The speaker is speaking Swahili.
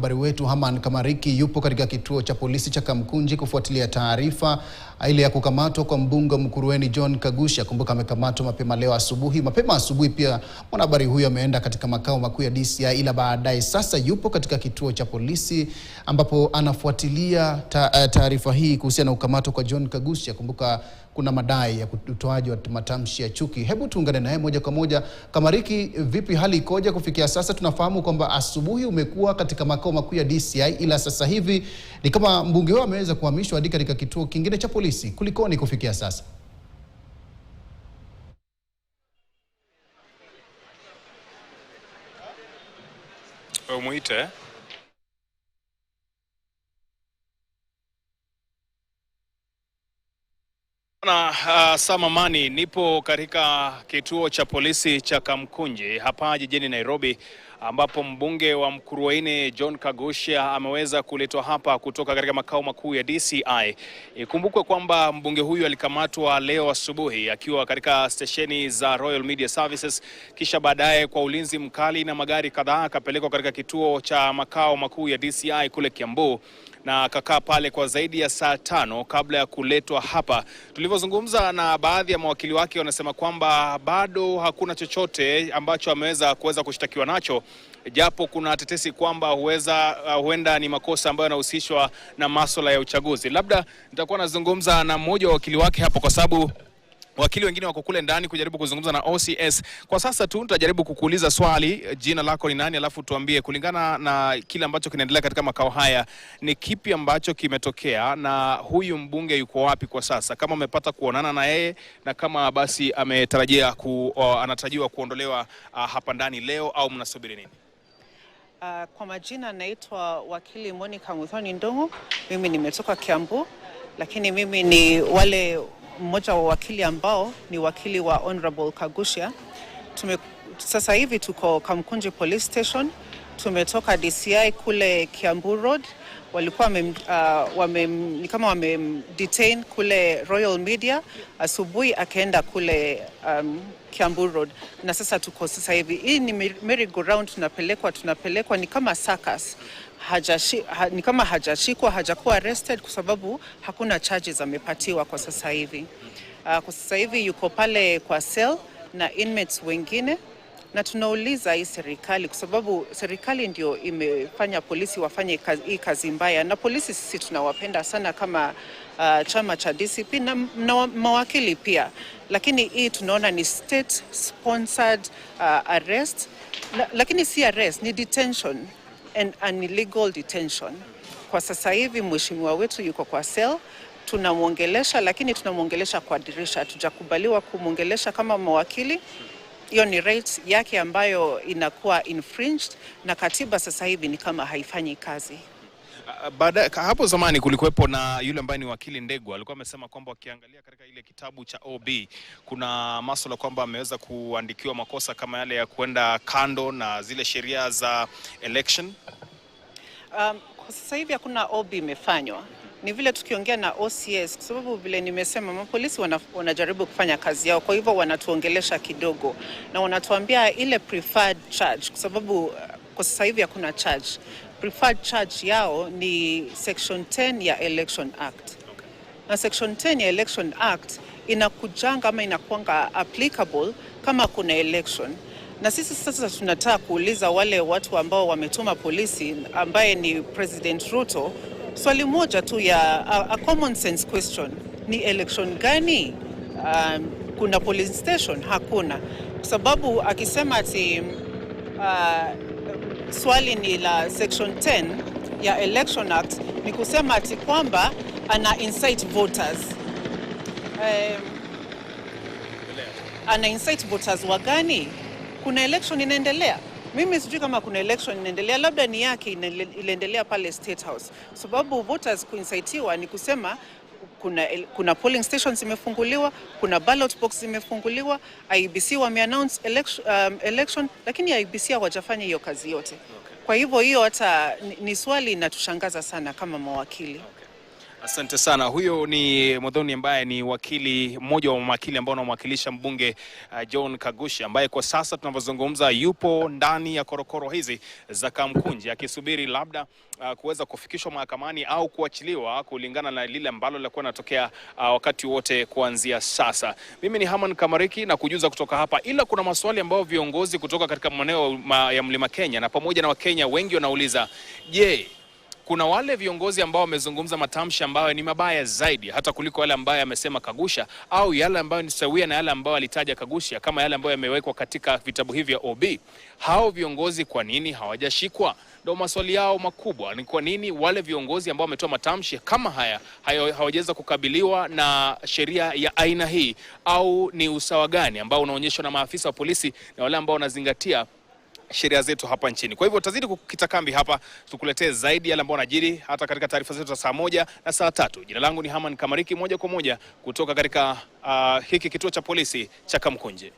mwanahabari wetu Haman Kamariki yupo katika kituo cha polisi cha Kamkunji kufuatilia taarifa ile ya kukamatwa kwa mbunge Mkuruweni John Kagusha. Kumbuka amekamatwa mapema leo asubuhi. Mapema asubuhi pia mwanahabari huyo ameenda katika makao makuu ya DCI, ila baadaye sasa yupo katika kituo cha polisi ambapo anafuatilia taarifa hii kuhusiana na kukamatwa kwa John Kagusha. Kumbuka kuna madai ya utoaji wa matamshi ya chuki. Hebu tuungane naye moja kwa moja. Kamariki, vipi hali ikoje kufikia sasa? Tunafahamu kwamba asubuhi umekuwa katika makao makuu ya DCI, ila sasa hivi ni kama mbunge wao ameweza kuhamishwa hadi katika kituo kingine cha polisi. Kulikoni kufikia sasa? Umuite. Samamani, nipo katika kituo cha polisi cha Kamkunji hapa jijini Nairobi, ambapo mbunge wa Mkuruweni John Kagusha ameweza kuletwa hapa kutoka katika makao makuu ya DCI. Ikumbukwe kwamba mbunge huyu alikamatwa leo asubuhi akiwa katika stesheni za Royal Media Services, kisha baadaye kwa ulinzi mkali na magari kadhaa akapelekwa katika kituo cha makao makuu ya DCI kule Kiambu na akakaa pale kwa zaidi ya saa 5 kabla ya kuletwa hapa. Tulivyozungumza na baadhi ya mawakili wake, wanasema kwamba bado hakuna chochote ambacho ameweza kushtakiwa nacho, japo kuna tetesi kwamba huenda ni makosa ambayo yanahusishwa na masuala ya uchaguzi. Labda nitakuwa nazungumza na mmoja wa wakili wake hapo, kwa sababu wakili wengine wako kule ndani kujaribu kuzungumza na OCS. Kwa sasa tu nitajaribu kukuuliza swali, jina lako ni nani, alafu tuambie kulingana na kile ambacho kinaendelea katika makao haya ni kipi ambacho kimetokea, na huyu mbunge yuko wapi kwa sasa, kama umepata kuonana na yeye, na kama basi anatarajiwa kuondolewa hapa ndani leo au mnasubiri nini? Kwa majina naitwa wakili Monica Muthoni Ndongo. Mimi nimetoka Kiambu, lakini mimi ni mmoja wa wakili ambao ni wakili wa Honorable Kagusha. Sasa hivi tuko Kamkunji Police Station. Tumetoka DCI kule Kiambu Road. Walikuwa ni kama wamemdetain kule Royal Media. Asubuhi akaenda kule Kiambu Road. Na sasa tuko sasa hivi. Hii ni merry-go-round, tunapelekwa ni kama circus. Ni kama hajashikwa, hajakuwa arrested kwa sababu hakuna charges amepatiwa kwa sasa hivi. Kwa sasa hivi yuko pale kwa cell na inmates wengine, na tunauliza hii serikali, kwa sababu serikali ndio imefanya polisi wafanye hii kazi mbaya, na polisi sisi tunawapenda sana kama chama cha DCP na mawakili pia, lakini hii tunaona ni state sponsored arrest, lakini si arrest, ni detention and an illegal detention. Kwa sasa hivi mheshimiwa wetu yuko kwa cell, tunamuongelesha, lakini tunamuongelesha kwa dirisha. Hatujakubaliwa kumuongelesha kama mawakili. Hiyo ni right yake ambayo inakuwa infringed, na katiba sasa hivi ni kama haifanyi kazi. Hapo zamani kulikuwepo na yule ambaye ni wakili Ndegwa, alikuwa amesema kwamba wakiangalia katika ile kitabu cha OB kuna masuala kwamba ameweza kuandikiwa makosa kama yale ya kwenda kando na zile sheria za election. Kwa sasa hivi hakuna OB imefanywa. Ni vile tukiongea na OCS, kwa sababu vile nimesema mapolisi wanajaribu kufanya kazi yao, kwa hivyo wanatuongelesha kidogo na wanatuambia ile preferred charge, kwa sababu kwa sasa hivi hakuna charge. Preferred charge yao ni Section 10 ya Election Act. Okay. Na Section 10 ya Election Act inakujanga ama inakuanga applicable kama kuna election. Na sisi sasa tunataka kuuliza wale watu ambao wametuma polisi, ambaye ni President Ruto, swali moja tu ya a common sense question. Ni election gani? Kuna police station? Hakuna. Kwa sababu akisema ati swali ni la Section 10 ya Election Act, ni kusema ati kwamba ana incite voters. Ana incite voters wa gani? Kuna election inaendelea. Mimi sijui kama kuna election inaendelea, labda ni yake inaendelea pale State House. Sababu voters kuincitiwa ni kusema kuna polling stations zimefunguliwa, kuna ballot box zimefunguliwa, IEBC wameannounce election, lakini IEBC hawajafanya hiyo kazi yote. Okay. Kwa hivyo hiyo hata ni swali inatushangaza sana kama mawakili. Asante sana. Huyo ni Muthoni ambaye ni wakili mmoja wa mawakili ambao wanamwakilisha mbunge John Kagusha, ambaye kwa sasa tunavyozungumza yupo ndani ya korokoro hizi za Kamkunji akisubiri labda kuweza kufikishwa mahakamani au kuachiliwa kulingana na lile ambalo lilikuwa linatokea wakati wote kuanzia sasa. Mimi ni Haman Kamariki na kujuza kutoka hapa, ila kuna maswali ambayo viongozi kutoka katika maeneo ya Mlima Kenya na pamoja na Wakenya wengi wanauliza, je, kuna wale viongozi ambao wamezungumza matamshi ambayo ni mabaya zaidi hata kuliko yale ambayo amesema Kagusha, au yale ambayo ni sawia na yale ambayo alitaja Kagusha, kama yale ambayo yamewekwa katika vitabu hivi vya OB? Hao viongozi kwa nini hawajashikwa? Ndio maswali yao makubwa. Ni kwa nini wale viongozi ambao wametoa matamshi kama haya hawajaweza kukabiliwa na sheria ya aina hii? Au ni usawa gani ambao unaonyeshwa na maafisa wa polisi na wale ambao wanazingatia sheria zetu hapa nchini? Kwa hivyo tazidi kukita kambi hapa, tukuletee zaidi yale ambayo yanajiri hata katika taarifa zetu za saa 1 na saa 3. Jina langu ni Haman Kamariki, moja kwa moja kutoka katika hiki kituo cha polisi cha Kamkunji.